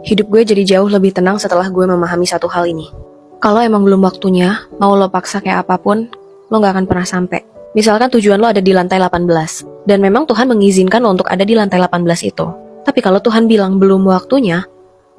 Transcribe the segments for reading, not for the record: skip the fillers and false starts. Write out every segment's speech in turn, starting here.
Hidup gue jadi jauh lebih tenang setelah gue memahami satu hal ini. Kalau emang belum waktunya, mau lo paksa kayak apapun, lo gak akan pernah sampai. Misalkan tujuan lo ada di lantai 18, dan memang Tuhan mengizinkan lo untuk ada di lantai 18 itu. Tapi kalau Tuhan bilang belum waktunya,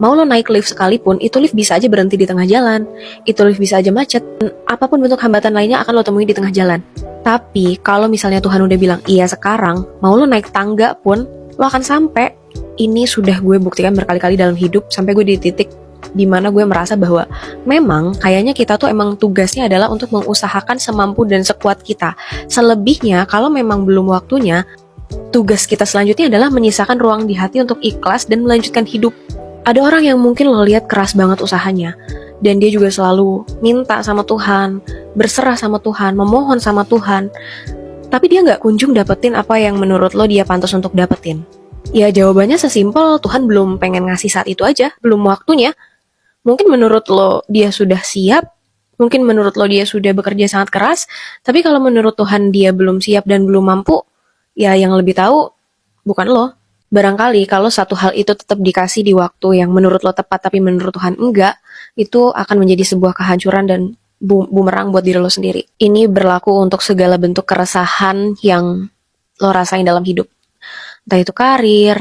mau lo naik lift sekalipun, itu lift bisa aja berhenti di tengah jalan, itu lift bisa aja macet, dan apapun bentuk hambatan lainnya akan lo temui di tengah jalan. Tapi kalau misalnya Tuhan udah bilang iya sekarang, mau lo naik tangga pun, lo akan sampai. Ini sudah gue buktikan berkali-kali dalam hidup, sampai gue di titik dimana gue merasa bahwa memang kayaknya kita tuh emang tugasnya adalah untuk mengusahakan semampu dan sekuat kita. Selebihnya kalau memang belum waktunya, tugas kita selanjutnya adalah menyisakan ruang di hati untuk ikhlas dan melanjutkan hidup. Ada orang yang mungkin lo lihat keras banget usahanya, dan dia juga selalu minta sama Tuhan, berserah sama Tuhan, memohon sama Tuhan, tapi dia gak kunjung dapetin apa yang menurut lo dia pantas untuk dapetin. Ya jawabannya sesimpel, Tuhan belum pengen ngasih saat itu aja, belum waktunya. Mungkin menurut lo dia sudah siap, mungkin menurut lo dia sudah bekerja sangat keras, tapi kalau menurut Tuhan dia belum siap dan belum mampu, ya yang lebih tahu bukan lo. Barangkali kalau satu hal itu tetap dikasih di waktu yang menurut lo tepat tapi menurut Tuhan enggak, itu akan menjadi sebuah kehancuran dan bumerang buat diri lo sendiri. Ini berlaku untuk segala bentuk keresahan yang lo rasain dalam hidup. Entah itu karir,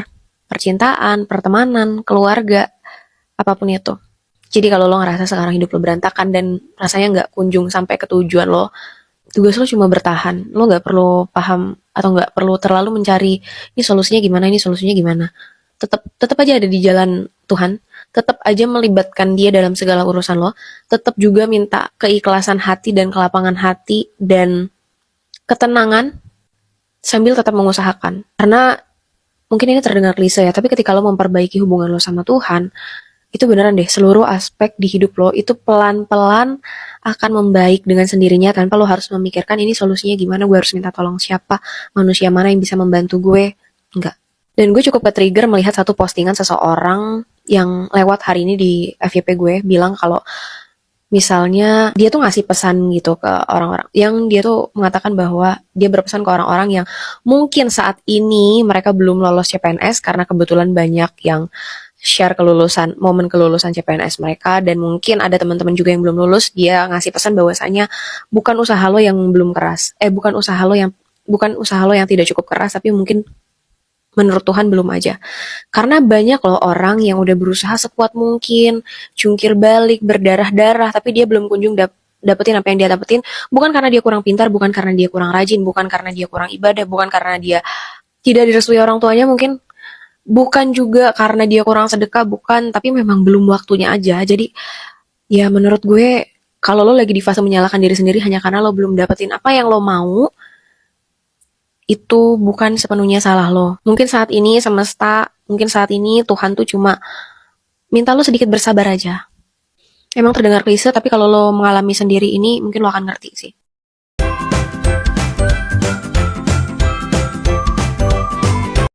percintaan, pertemanan, keluarga, apapun itu. Jadi kalau lo ngerasa sekarang hidup lo berantakan dan rasanya nggak kunjung sampai ke tujuan lo, tugas lo cuma bertahan. Lo nggak perlu paham atau nggak perlu terlalu mencari ini solusinya gimana, ini solusinya gimana. Tetap aja ada di jalan Tuhan. Tetap aja melibatkan dia dalam segala urusan lo. Tetap juga minta keikhlasan hati dan kelapangan hati dan ketenangan sambil tetap mengusahakan. Karena mungkin ini terdengar klise ya, tapi ketika lo memperbaiki hubungan lo sama Tuhan, itu beneran deh, seluruh aspek di hidup lo itu pelan-pelan akan membaik dengan sendirinya tanpa lo harus memikirkan ini solusinya gimana, gue harus minta tolong siapa, manusia mana yang bisa membantu gue. Enggak. Dan gue cukup ke-trigger melihat satu postingan seseorang yang lewat hari ini di FYP gue, bilang kalau misalnya dia tuh ngasih pesan gitu ke orang-orang, yang dia tuh mengatakan bahwa dia berpesan ke orang-orang yang mungkin saat ini mereka belum lolos CPNS karena kebetulan banyak yang share momen kelulusan CPNS mereka, dan mungkin ada teman-teman juga yang belum lulus. Dia ngasih pesan bahwasanya bukan usaha lo yang belum keras, bukan usaha lo yang tidak cukup keras, tapi mungkin menurut Tuhan belum aja. Karena banyak loh orang yang udah berusaha sekuat mungkin, jungkir balik, berdarah-darah, tapi dia belum kunjung dapetin apa yang dia dapetin. Bukan karena dia kurang pintar, bukan karena dia kurang rajin, bukan karena dia kurang ibadah, bukan karena dia tidak direstui orang tuanya mungkin, bukan juga karena dia kurang sedekah, bukan, tapi memang belum waktunya aja. Jadi ya menurut gue, kalau lo lagi di fase menyalahkan diri sendiri hanya karena lo belum dapetin apa yang lo mau, itu bukan sepenuhnya salah lo. Mungkin saat ini semesta, mungkin saat ini Tuhan tuh cuma minta lo sedikit bersabar aja. Emang terdengar klise, tapi kalau lo mengalami sendiri ini, mungkin lo akan ngerti sih.